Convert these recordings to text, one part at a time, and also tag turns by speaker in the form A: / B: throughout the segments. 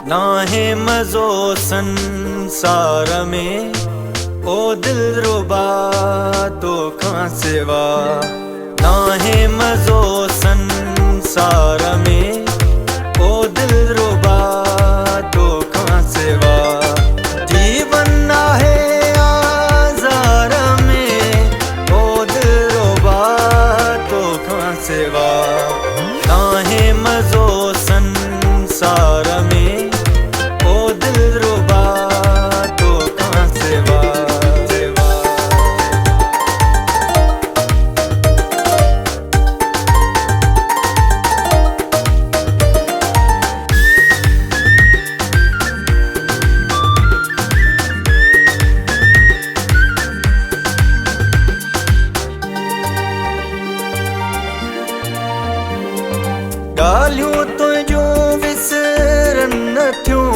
A: नाहे मज़ो संसार में ओ दिलरुबा तोखां सिवा। नाहे मज़ो संसार में ओ दिलरुबा तोखां सिवा। जीवन नाहे आज़ार में ओ दिलरुबा तोखां सिवा। नाहे मज़ो संसार में ॻाल्हियूं तुंहिंजूं विसरन नथियूं,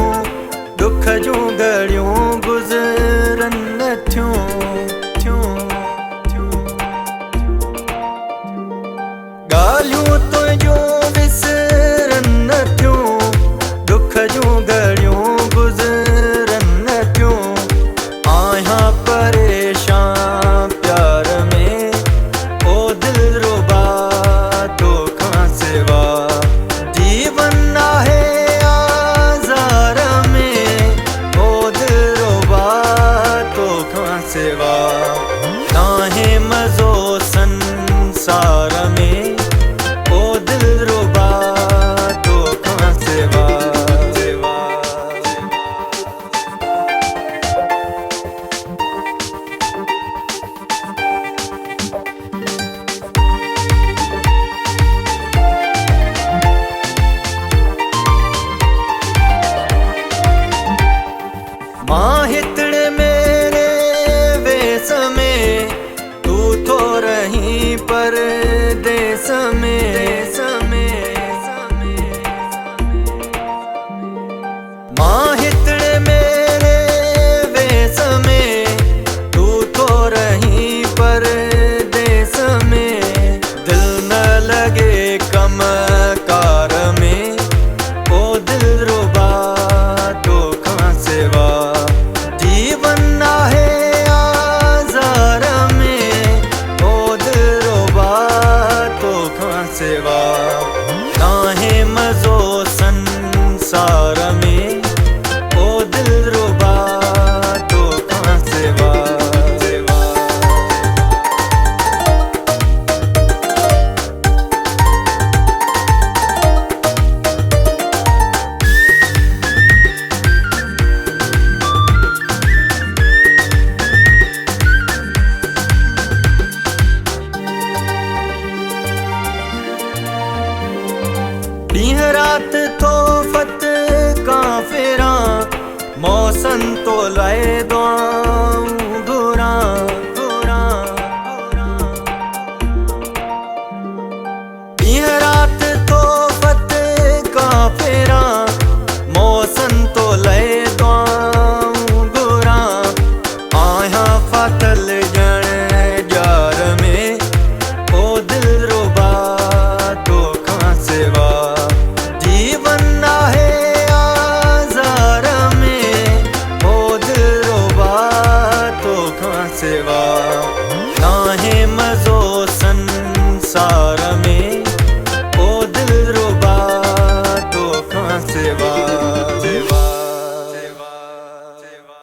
A: दुख जूं घड़ियूं गुज़रन नथियूं। ॻाल्हियूं तुंहिंजूं विसरन नथियूं, दुख जूं घड़ियूं गुज़रन नथियूं। आहियां परेशान प्यार में ओ दिलरुबा तोखां सिवा। नाहे मज़ो संसार में ओ दिलरुबा तोखां सिवा। मां हितड़े मेरे वेस में, तू थो रही परदेस में। मां हितड़े मेरे वेस में, तू थो रही परदेस में। दिल न लगे कम कार में ओ दिलरुबा तोखां सिवा। जीवन नाहे आज़ार में ओ दिलरुबा तोखां सिवा। नाहे मज़ो संसार में ओ दिलरुबा तोखां सिवा। ॾींहं राति थो फत कां फिरां, मौसम तो लाए दुआऊं घुरां। ॾींहं राति थो फत कां फिरां, मौसम तो लाए दुआऊं घुरां। आहियां फाथल ॼण ॼार में ओ दिलरुबा तोखां सिवा। जीवन नाहे आज़ार में ओ दिलरुबा तोखां सिवा। नाहे मज़ो संसार